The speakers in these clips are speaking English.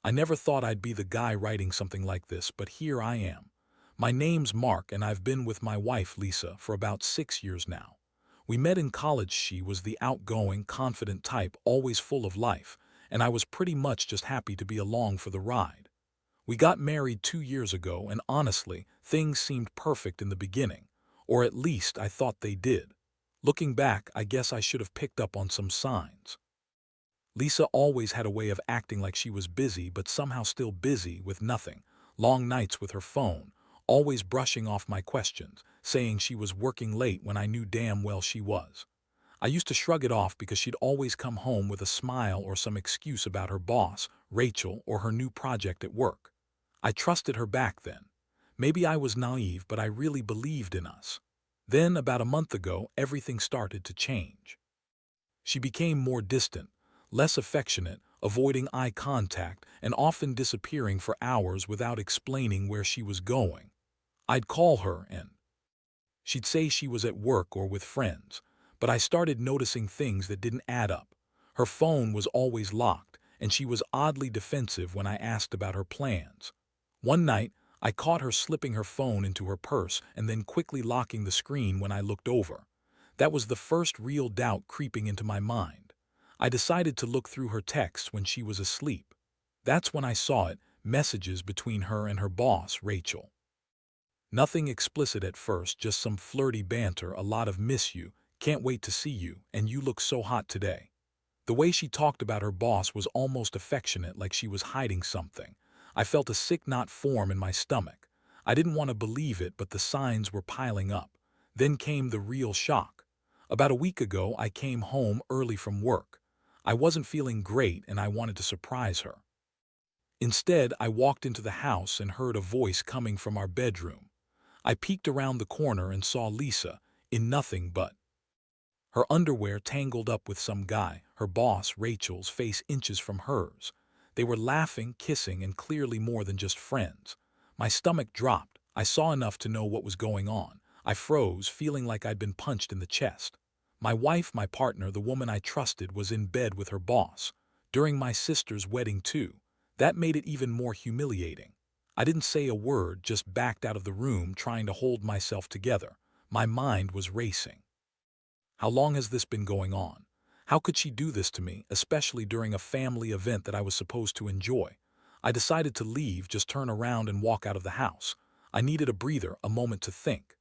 I never thought I'd be the guy writing something like this, but here I am. My name's Mark, and I've been with my wife, Lisa, for about 6 years now. We met in college. She was the outgoing, confident type, always full of life, and I was pretty much just happy to be along for the ride. We got married 2 years ago, and honestly, things seemed perfect in the beginning, or at least I thought they did. Looking back, I guess I should have picked up on some signs. Lisa always had a way of acting like she was busy but somehow still busy with nothing. Long nights with her phone, always brushing off my questions, saying she was working late when I knew damn well she was. I used to shrug it off because she'd always come home with a smile or some excuse about her boss, Rachel, or her new project at work. I trusted her back then. Maybe I was naive, but I really believed in us. Then, about a month ago, everything started to change. She became more distant, less affectionate, avoiding eye contact, and often disappearing for hours without explaining where she was going. I'd call her, and she'd say she was at work or with friends, but I started noticing things that didn't add up. Her phone was always locked, and she was oddly defensive when I asked about her plans. One night, I caught her slipping her phone into her purse and then quickly locking the screen when I looked over. That was the first real doubt creeping into my mind. I decided to look through her texts when she was asleep. That's when I saw it, messages between her and her boss, Rachel. Nothing explicit at first, just some flirty banter, a lot of "miss you, can't wait to see you, and you look so hot today." The way she talked about her boss was almost affectionate, like she was hiding something. I felt a sick knot form in my stomach. I didn't want to believe it, but the signs were piling up. Then came the real shock. About a week ago, I came home early from work. I wasn't feeling great, and I wanted to surprise her. Instead, I walked into the house and heard a voice coming from our bedroom. I peeked around the corner and saw Lisa, in nothing but her underwear, tangled up with some guy, her boss, Rachel's, face inches from hers. They were laughing, kissing, and clearly more than just friends. My stomach dropped. I saw enough to know what was going on. I froze, feeling like I'd been punched in the chest. My wife, my partner, the woman I trusted, was in bed with her boss. During my sister's wedding, too. That made it even more humiliating. I didn't say a word, just backed out of the room, trying to hold myself together. My mind was racing. How long has this been going on? How could she do this to me, especially during a family event that I was supposed to enjoy? I decided to leave, just turn around and walk out of the house. I needed a breather, a moment to think.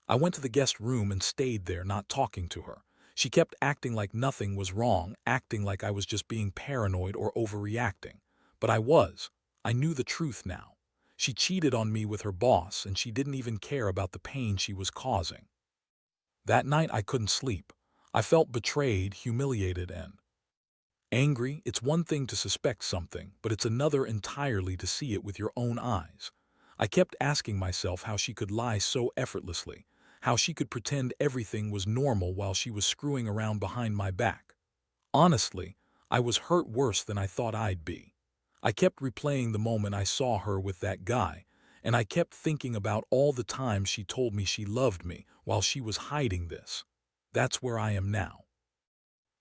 I went to the guest room and stayed there, not talking to her. She kept acting like nothing was wrong, acting like I was just being paranoid or overreacting. But I was. I knew the truth now. She cheated on me with her boss, and she didn't even care about the pain she was causing. That night I couldn't sleep. I felt betrayed, humiliated, and angry. It's one thing to suspect something, but it's another entirely to see it with your own eyes. I kept asking myself how she could lie so effortlessly, how she could pretend everything was normal while she was screwing around behind my back. Honestly, I was hurt worse than I thought I'd be. I kept replaying the moment I saw her with that guy, and I kept thinking about all the times she told me she loved me while she was hiding this. That's where I am now.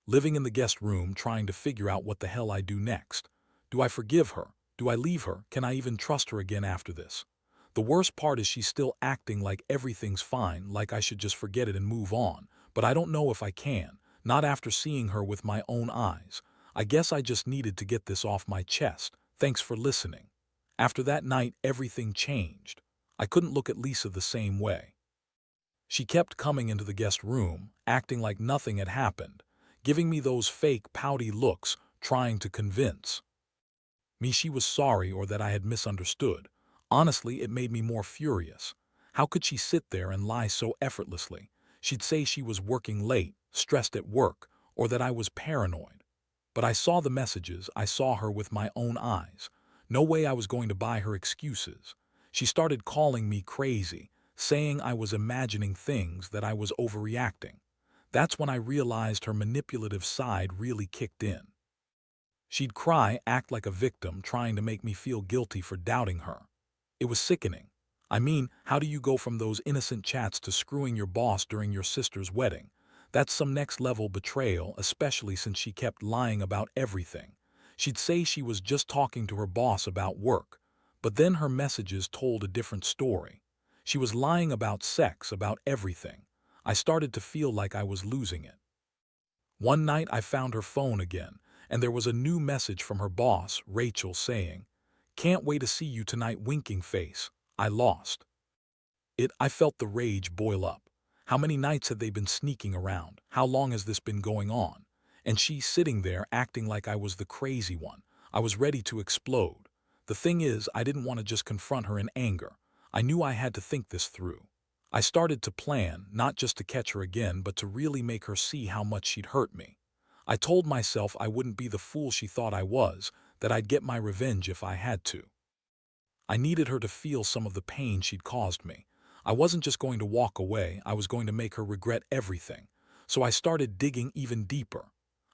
Living in the guest room, trying to figure out what the hell I do next. Do I forgive her? Do I leave her? Can I even trust her again after this? The worst part is she's still acting like everything's fine, like I should just forget it and move on. But I don't know if I can, not after seeing her with my own eyes. I guess I just needed to get this off my chest. Thanks for listening. After that night, everything changed. I couldn't look at Lisa the same way. She kept coming into the guest room, acting like nothing had happened, giving me those fake, pouty looks, trying to convince me she was sorry or that I had misunderstood. Honestly, it made me more furious. How could she sit there and lie so effortlessly? She'd say she was working late, stressed at work, or that I was paranoid. But I saw the messages, I saw her with my own eyes. No way I was going to buy her excuses. She started calling me crazy, saying I was imagining things, that I was overreacting. That's when I realized her manipulative side really kicked in. She'd cry, act like a victim, trying to make me feel guilty for doubting her. It was sickening. I mean, how do you go from those innocent chats to screwing your boss during your sister's wedding? That's some next-level betrayal, especially since she kept lying about everything. She'd say she was just talking to her boss about work, but then her messages told a different story. She was lying about sex, about everything. I started to feel like I was losing it. One night I found her phone again, and there was a new message from her boss, Rachel, saying, "Can't wait to see you tonight, winking face. I lost it." I felt the rage boil up. How many nights had they been sneaking around? How long has this been going on? And she sitting there acting like I was the crazy one. I was ready to explode. The thing is, I didn't want to just confront her in anger. I knew I had to think this through. I started to plan, not just to catch her again, but to really make her see how much she'd hurt me. I told myself I wouldn't be the fool she thought I was, that I'd get my revenge if I had to. I needed her to feel some of the pain she'd caused me. I wasn't just going to walk away, I was going to make her regret everything. So I started digging even deeper.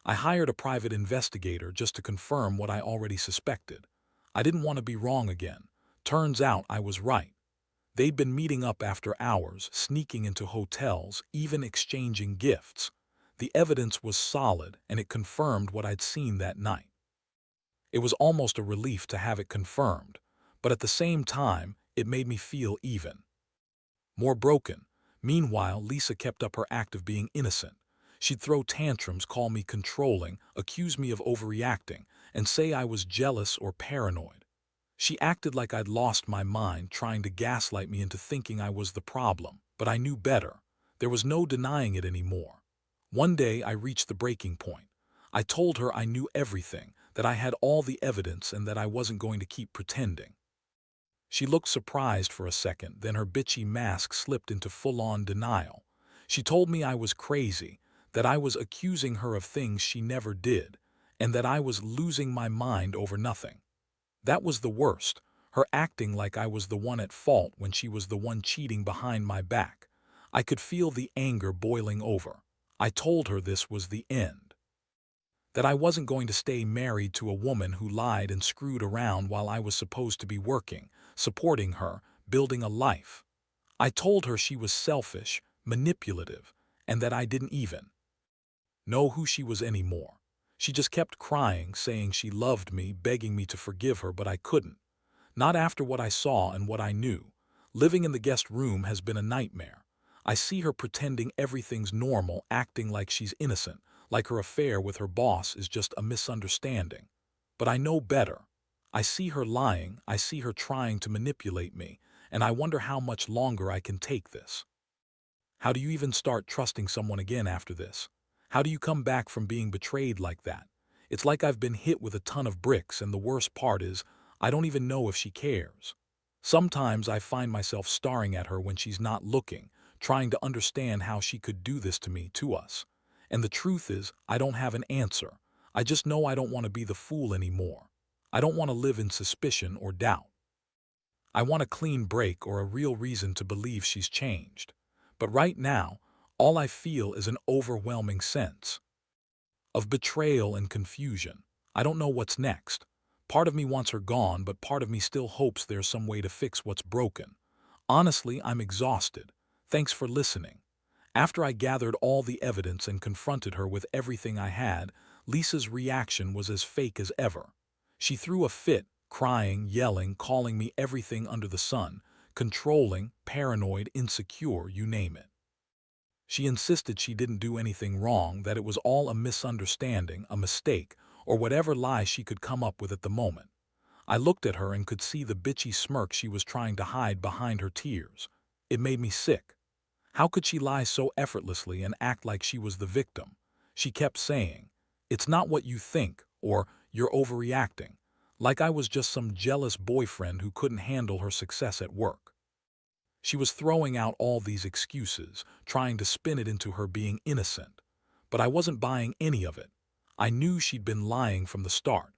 I hired a private investigator just to confirm what I already suspected. I didn't want to be wrong again. Turns out I was right. They'd been meeting up after hours, sneaking into hotels, even exchanging gifts. The evidence was solid, and it confirmed what I'd seen that night. It was almost a relief to have it confirmed, but at the same time, it made me feel even more broken. Meanwhile, Lisa kept up her act of being innocent. She'd throw tantrums, call me controlling, accuse me of overreacting, and say I was jealous or paranoid. She acted like I'd lost my mind, trying to gaslight me into thinking I was the problem, but I knew better. There was no denying it anymore. One day I reached the breaking point. I told her I knew everything, that I had all the evidence and that I wasn't going to keep pretending. She looked surprised for a second, then her bitchy mask slipped into full-on denial. She told me I was crazy, that I was accusing her of things she never did, and that I was losing my mind over nothing. That was the worst, her acting like I was the one at fault when she was the one cheating behind my back. I could feel the anger boiling over. I told her this was the end. That I wasn't going to stay married to a woman who lied and screwed around while I was supposed to be working, supporting her, building a life. I told her she was selfish, manipulative, and that I didn't even know who she was anymore. She just kept crying, saying she loved me, begging me to forgive her, but I couldn't. Not after what I saw and what I knew. Living in the guest room has been a nightmare. I see her pretending everything's normal, acting like she's innocent, like her affair with her boss is just a misunderstanding. But I know better. I see her lying, I see her trying to manipulate me, and I wonder how much longer I can take this. How do you even start trusting someone again after this? How do you come back from being betrayed like that? It's like I've been hit with a ton of bricks, and the worst part is, I don't even know if she cares. Sometimes I find myself staring at her when she's not looking, trying to understand how she could do this to me, to us. And the truth is, I don't have an answer. I just know I don't want to be the fool anymore. I don't want to live in suspicion or doubt. I want a clean break or a real reason to believe she's changed. But right now, all I feel is an overwhelming sense of betrayal and confusion. I don't know what's next. Part of me wants her gone, but part of me still hopes there's some way to fix what's broken. Honestly, I'm exhausted. Thanks for listening. After I gathered all the evidence and confronted her with everything I had, Lisa's reaction was as fake as ever. She threw a fit, crying, yelling, calling me everything under the sun, controlling, paranoid, insecure, you name it. She insisted she didn't do anything wrong, that it was all a misunderstanding, a mistake, or whatever lie she could come up with at the moment. I looked at her and could see the bitchy smirk she was trying to hide behind her tears. It made me sick. How could she lie so effortlessly and act like she was the victim? She kept saying, "It's not what you think," or "You're overreacting," like I was just some jealous boyfriend who couldn't handle her success at work. She was throwing out all these excuses, trying to spin it into her being innocent. But I wasn't buying any of it. I knew she'd been lying from the start.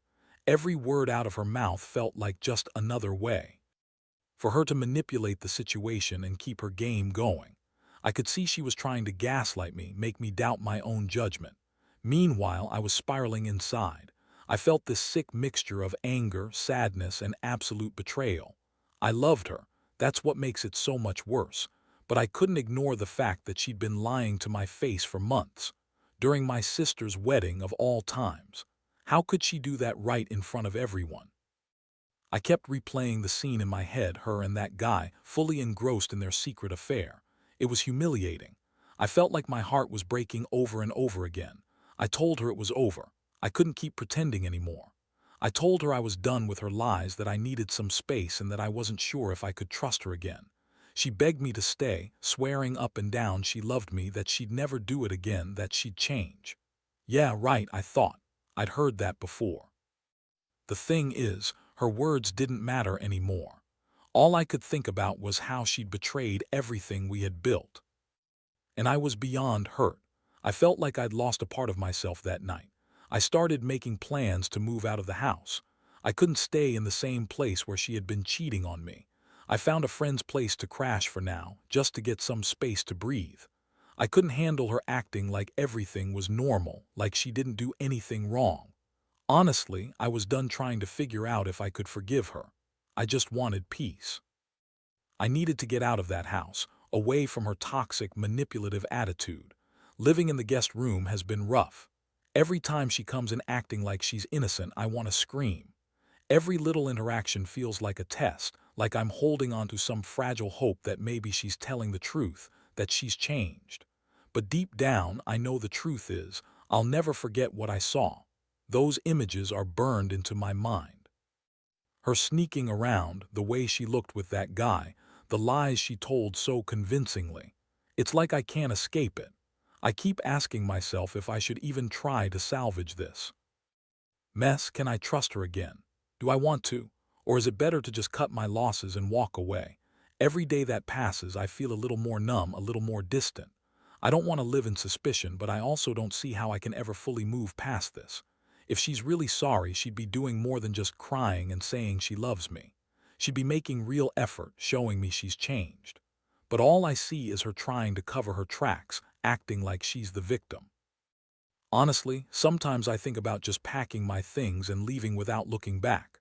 Every word out of her mouth felt like just another way for her to manipulate the situation and keep her game going. I could see she was trying to gaslight me, make me doubt my own judgment. Meanwhile, I was spiraling inside. I felt this sick mixture of anger, sadness, and absolute betrayal. I loved her. That's what makes it so much worse. But I couldn't ignore the fact that she'd been lying to my face for months. During my sister's wedding of all times. How could she do that right in front of everyone? I kept replaying the scene in my head, her and that guy, fully engrossed in their secret affair. It was humiliating. I felt like my heart was breaking over and over again. I told her it was over. I couldn't keep pretending anymore. I told her I was done with her lies, that I needed some space and that I wasn't sure if I could trust her again. She begged me to stay, swearing up and down she loved me, that she'd never do it again, that she'd change. Yeah, right, I thought. I'd heard that before. The thing is, her words didn't matter anymore. All I could think about was how she'd betrayed everything we had built. And I was beyond hurt. I felt like I'd lost a part of myself that night. I started making plans to move out of the house. I couldn't stay in the same place where she had been cheating on me. I found a friend's place to crash for now, just to get some space to breathe. I couldn't handle her acting like everything was normal, like she didn't do anything wrong. Honestly, I was done trying to figure out if I could forgive her. I just wanted peace. I needed to get out of that house, away from her toxic, manipulative attitude. Living in the guest room has been rough. Every time she comes in acting like she's innocent, I want to scream. Every little interaction feels like a test, like I'm holding on to some fragile hope that maybe she's telling the truth, that she's changed. But deep down, I know the truth is, I'll never forget what I saw. Those images are burned into my mind. Her sneaking around, the way she looked with that guy, the lies she told so convincingly. It's like I can't escape it. I keep asking myself if I should even try to salvage this mess. Can I trust her again? Do I want to? Or is it better to just cut my losses and walk away? Every day that passes, I feel a little more numb, a little more distant. I don't want to live in suspicion, but I also don't see how I can ever fully move past this. If she's really sorry, she'd be doing more than just crying and saying she loves me. She'd be making real effort, showing me she's changed. But all I see is her trying to cover her tracks, acting like she's the victim. Honestly, sometimes I think about just packing my things and leaving without looking back.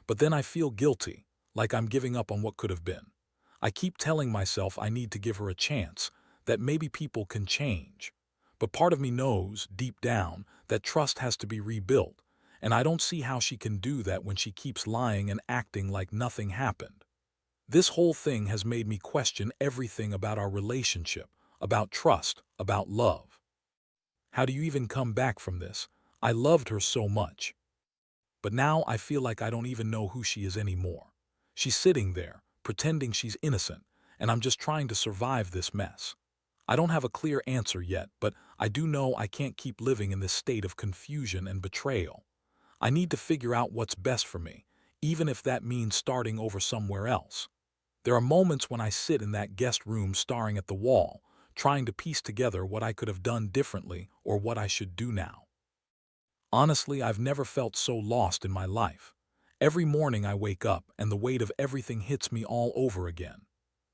But then I feel guilty, like I'm giving up on what could have been. I keep telling myself I need to give her a chance, that maybe people can change. But part of me knows, deep down, that trust has to be rebuilt, and I don't see how she can do that when she keeps lying and acting like nothing happened. This whole thing has made me question everything about our relationship, about trust, about love. How do you even come back from this? I loved her so much. But now I feel like I don't even know who she is anymore. She's sitting there, pretending she's innocent, and I'm just trying to survive this mess. I don't have a clear answer yet, but I do know I can't keep living in this state of confusion and betrayal. I need to figure out what's best for me, even if that means starting over somewhere else. There are moments when I sit in that guest room staring at the wall, trying to piece together what I could have done differently or what I should do now. Honestly, I've never felt so lost in my life. Every morning I wake up and the weight of everything hits me all over again.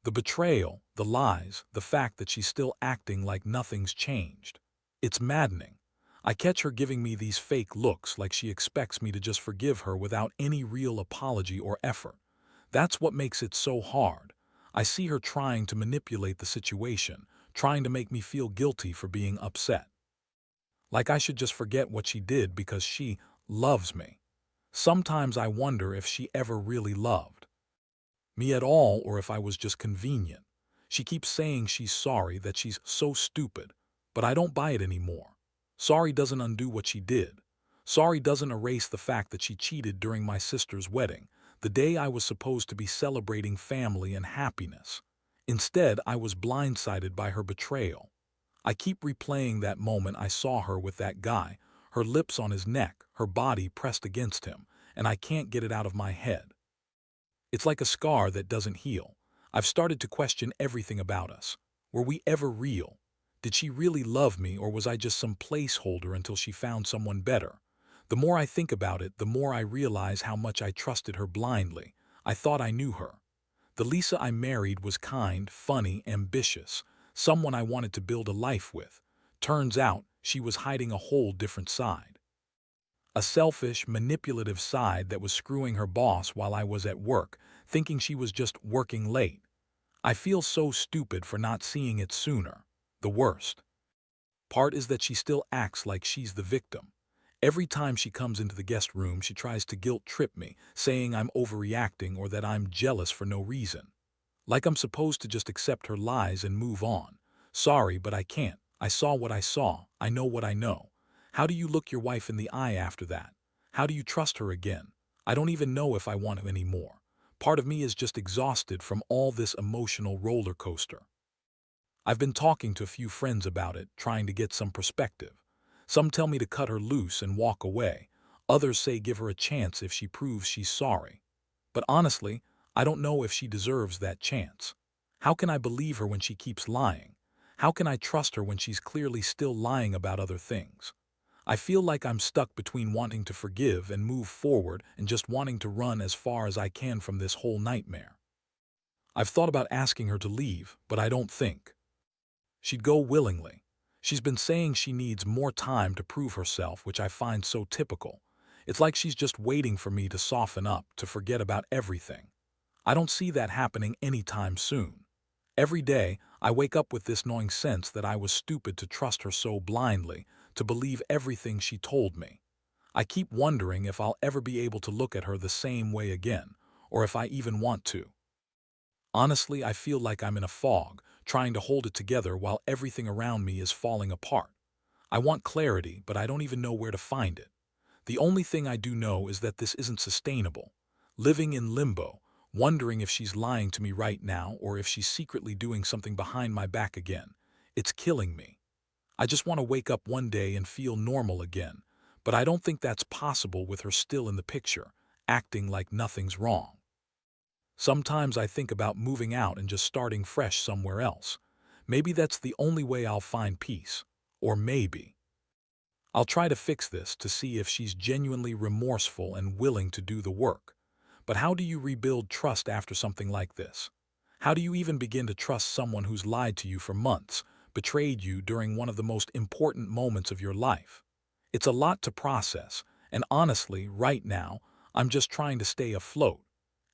The betrayal, the lies, the fact that she's still acting like nothing's changed. It's maddening. I catch her giving me these fake looks like she expects me to just forgive her without any real apology or effort. That's what makes it so hard. I see her trying to manipulate the situation, trying to make me feel guilty for being upset. Like I should just forget what she did because she loves me. Sometimes I wonder if she ever really loved me at all, or if I was just convenient. She keeps saying she's sorry, that she's so stupid, but I don't buy it anymore. Sorry doesn't undo what she did. Sorry doesn't erase the fact that she cheated during my sister's wedding, the day I was supposed to be celebrating family and happiness. Instead, I was blindsided by her betrayal. I keep replaying that moment I saw her with that guy, her lips on his neck, her body pressed against him, and I can't get it out of my head. It's like a scar that doesn't heal. I've started to question everything about us. Were we ever real? Did she really love me, or was I just some placeholder until she found someone better? The more I think about it, the more I realize how much I trusted her blindly. I thought I knew her. The Lisa I married was kind, funny, ambitious, someone I wanted to build a life with. Turns out, she was hiding a whole different side. A selfish, manipulative side that was screwing her boss while I was at work, thinking she was just working late. I feel so stupid for not seeing it sooner. The worst part is that she still acts like she's the victim. Every time she comes into the guest room, she tries to guilt trip me, saying I'm overreacting or that I'm jealous for no reason. Like I'm supposed to just accept her lies and move on. Sorry, but I can't. I saw what I saw. I know what I know. How do you look your wife in the eye after that? How do you trust her again? I don't even know if I want to anymore. Part of me is just exhausted from all this emotional roller coaster. I've been talking to a few friends about it, trying to get some perspective. Some tell me to cut her loose and walk away. Others say give her a chance if she proves she's sorry. But honestly, I don't know if she deserves that chance. How can I believe her when she keeps lying? How can I trust her when she's clearly still lying about other things? I feel like I'm stuck between wanting to forgive and move forward and just wanting to run as far as I can from this whole nightmare. I've thought about asking her to leave, but I don't think she'd go willingly. She's been saying she needs more time to prove herself, which I find so typical. It's like she's just waiting for me to soften up, to forget about everything. I don't see that happening anytime soon. Every day, I wake up with this gnawing sense that I was stupid to trust her so blindly, to believe everything she told me. I keep wondering if I'll ever be able to look at her the same way again, or if I even want to. Honestly, I feel like I'm in a fog, trying to hold it together while everything around me is falling apart. I want clarity, but I don't even know where to find it. The only thing I do know is that this isn't sustainable. Living in limbo, wondering if she's lying to me right now or if she's secretly doing something behind my back again. It's killing me. I just want to wake up one day and feel normal again, but I don't think that's possible with her still in the picture, acting like nothing's wrong. Sometimes I think about moving out and just starting fresh somewhere else. Maybe that's the only way I'll find peace. Or maybe I'll try to fix this to see if she's genuinely remorseful and willing to do the work. But how do you rebuild trust after something like this? How do you even begin to trust someone who's lied to you for months, betrayed you during one of the most important moments of your life? It's a lot to process, and honestly, right now, I'm just trying to stay afloat.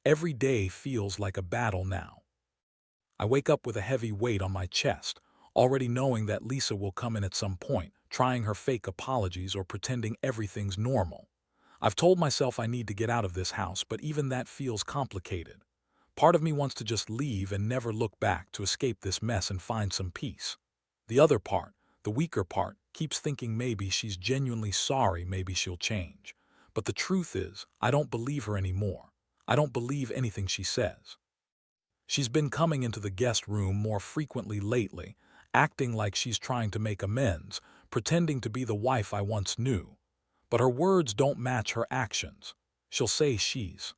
Every day feels like a battle now. I wake up with a heavy weight on my chest, already knowing that Lisa will come in at some point, trying her fake apologies or pretending everything's normal. I've told myself I need to get out of this house, but even that feels complicated. Part of me wants to just leave and never look back, to escape this mess and find some peace. The other part, the weaker part, keeps thinking maybe she's genuinely sorry, maybe she'll change. But the truth is, I don't believe her anymore. I don't believe anything she says. She's been coming into the guest room more frequently lately, acting like she's trying to make amends, pretending to be the wife I once knew. But her words don't match her actions. She'll say she's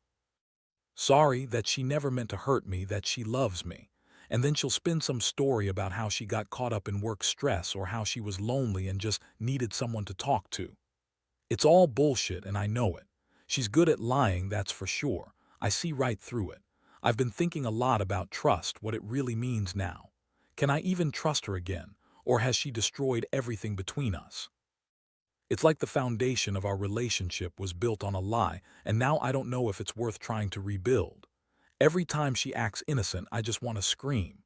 sorry, that she never meant to hurt me, that she loves me. And then she'll spin some story about how she got caught up in work stress or how she was lonely and just needed someone to talk to. It's all bullshit and I know it. She's good at lying, that's for sure. I see right through it. I've been thinking a lot about trust, what it really means now. Can I even trust her again, or has she destroyed everything between us? It's like the foundation of our relationship was built on a lie, and now I don't know if it's worth trying to rebuild. Every time she acts innocent, I just want to scream.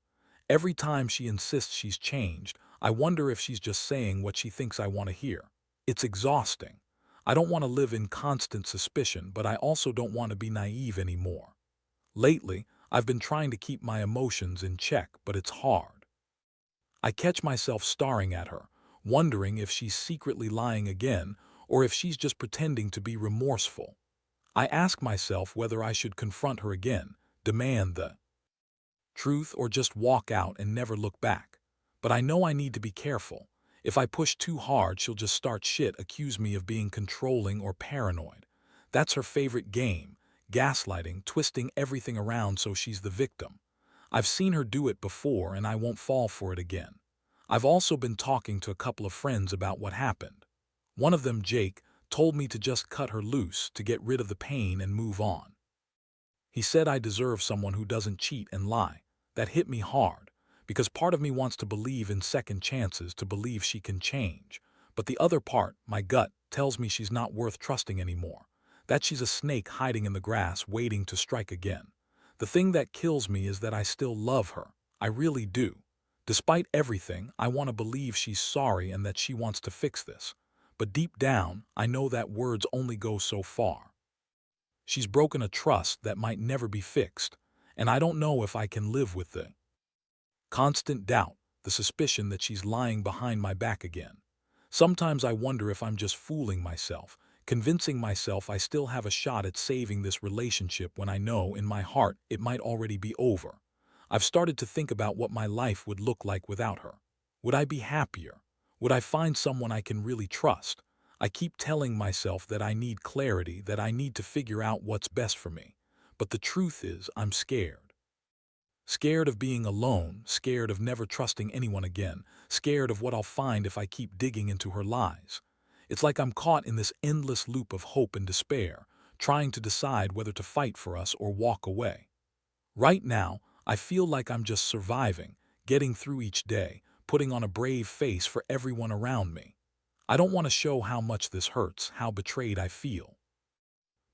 Every time she insists she's changed, I wonder if she's just saying what she thinks I want to hear. It's exhausting. I don't want to live in constant suspicion, but I also don't want to be naive anymore. Lately, I've been trying to keep my emotions in check, but it's hard. I catch myself staring at her, wondering if she's secretly lying again or if she's just pretending to be remorseful. I ask myself whether I should confront her again, demand the truth, or just walk out and never look back. But I know I need to be careful. If I push too hard, she'll just start shit, accuse me of being controlling or paranoid. That's her favorite game, gaslighting, twisting everything around so she's the victim. I've seen her do it before and I won't fall for it again. I've also been talking to a couple of friends about what happened. One of them, Jake, told me to just cut her loose, to get rid of the pain and move on. He said I deserve someone who doesn't cheat and lie. That hit me hard, because part of me wants to believe in second chances, to believe she can change. But the other part, my gut, tells me she's not worth trusting anymore. That she's a snake hiding in the grass waiting to strike again. The thing that kills me is that I still love her. I really do. Despite everything, I want to believe she's sorry and that she wants to fix this. but deep down, I know that words only go so far. She's broken a trust that might never be fixed, and I don't know if I can live with the constant doubt, the suspicion that she's lying behind my back again. Sometimes I wonder if I'm just fooling myself, convincing myself I still have a shot at saving this relationship when I know in my heart it might already be over. I've started to think about what my life would look like without her. Would I be happier? Would I find someone I can really trust? I keep telling myself that I need clarity, that I need to figure out what's best for me. But the truth is, I'm scared. Scared of being alone, scared of never trusting anyone again, scared of what I'll find if I keep digging into her lies. It's like I'm caught in this endless loop of hope and despair, trying to decide whether to fight for us or walk away. Right now, I feel like I'm just surviving, getting through each day, putting on a brave face for everyone around me. I don't want to show how much this hurts, how betrayed I feel.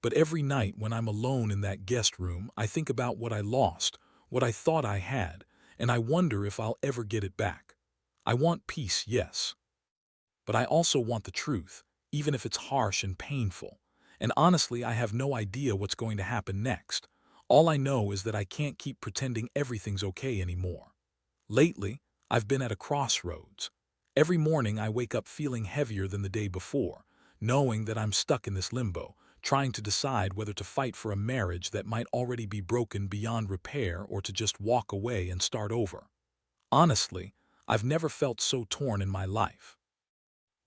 But every night when I'm alone in that guest room, I think about what I lost, what I thought I had, and I wonder if I'll ever get it back. I want peace, yes. But I also want the truth, even if it's harsh and painful. And honestly, I have no idea what's going to happen next. All I know is that I can't keep pretending everything's okay anymore. Lately, I've been at a crossroads. Every morning I wake up feeling heavier than the day before, knowing that I'm stuck in this limbo, trying to decide whether to fight for a marriage that might already be broken beyond repair or to just walk away and start over. Honestly, I've never felt so torn in my life.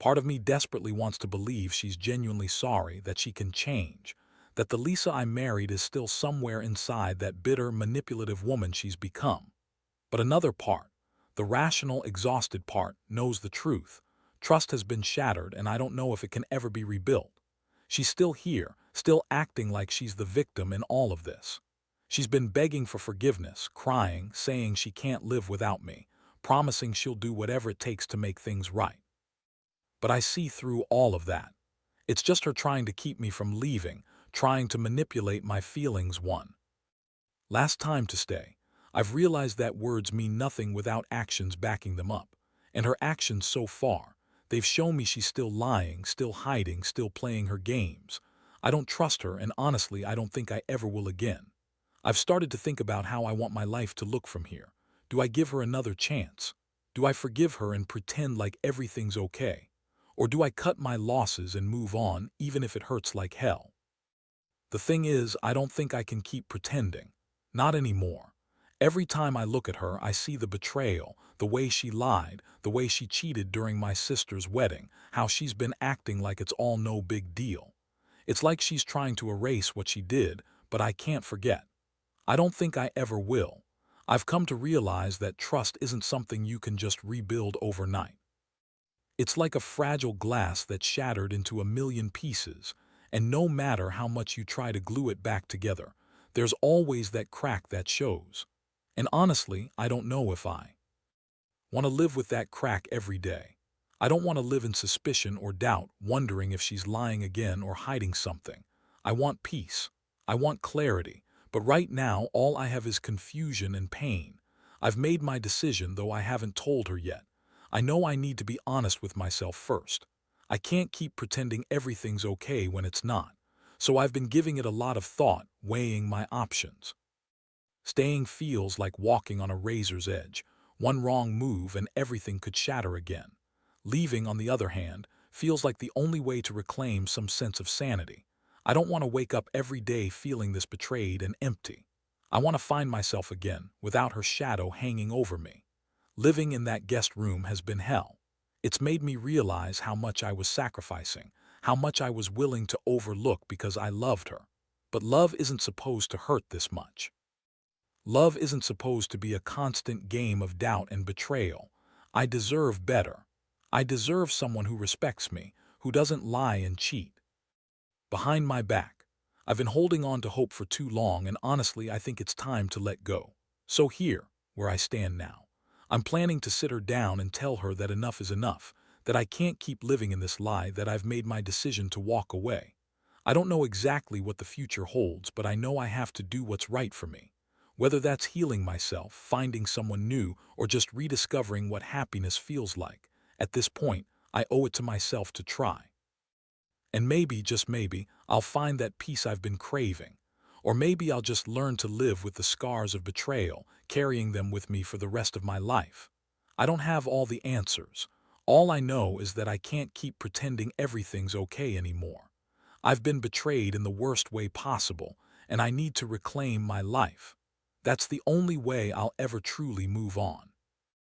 Part of me desperately wants to believe she's genuinely sorry, that she can change, that the Lisa I married is still somewhere inside that bitter, manipulative woman she's become. But another part, the rational, exhausted part, knows the truth. Trust has been shattered, and I don't know if it can ever be rebuilt. She's still here, still acting like she's the victim in all of this. She's been begging for forgiveness, crying, saying she can't live without me, promising she'll do whatever it takes to make things right. But I see through all of that. It's just her trying to keep me from leaving, trying to manipulate my feelings. One last time to stay. I've realized that words mean nothing without actions backing them up. And her actions so far, they've shown me she's still lying, still hiding, still playing her games. I don't trust her, and honestly, I don't think I ever will again. I've started to think about how I want my life to look from here. Do I give her another chance? Do I forgive her and pretend like everything's okay? Or do I cut my losses and move on, even if it hurts like hell? The thing is, I don't think I can keep pretending. Not anymore. Every time I look at her, I see the betrayal, the way she lied, the way she cheated during my sister's wedding, how she's been acting like it's all no big deal. It's like she's trying to erase what she did, but I can't forget. I don't think I ever will. I've come to realize that trust isn't something you can just rebuild overnight. It's like a fragile glass that's shattered into a million pieces, and no matter how much you try to glue it back together, there's always that crack that shows. And honestly, I don't know if I want to live with that crack every day. I don't want to live in suspicion or doubt, wondering if she's lying again or hiding something. I want peace. I want clarity. But right now, all I have is confusion and pain. I've made my decision, though I haven't told her yet. I know I need to be honest with myself first. I can't keep pretending everything's okay when it's not. So I've been giving it a lot of thought, weighing my options. Staying feels like walking on a razor's edge. One wrong move and everything could shatter again. Leaving, on the other hand, feels like the only way to reclaim some sense of sanity. I don't want to wake up every day feeling this betrayed and empty. I want to find myself again, without her shadow hanging over me. Living in that guest room has been hell. It's made me realize how much I was sacrificing, how much I was willing to overlook because I loved her. But love isn't supposed to hurt this much. Love isn't supposed to be a constant game of doubt and betrayal. I deserve better. I deserve someone who respects me, who doesn't lie and cheat. Behind my back, I've been holding on to hope for too long, and honestly, I think it's time to let go. So here, where I stand now, I'm planning to sit her down and tell her that enough is enough, that I can't keep living in this lie, that I've made my decision to walk away. I don't know exactly what the future holds, but I know I have to do what's right for me. Whether that's healing myself, finding someone new, or just rediscovering what happiness feels like. At this point, I owe it to myself to try. And maybe, just maybe, I'll find that peace I've been craving. Or maybe I'll just learn to live with the scars of betrayal, carrying them with me for the rest of my life. I don't have all the answers. All I know is that I can't keep pretending everything's okay anymore. I've been betrayed in the worst way possible, and I need to reclaim my life. That's the only way I'll ever truly move on.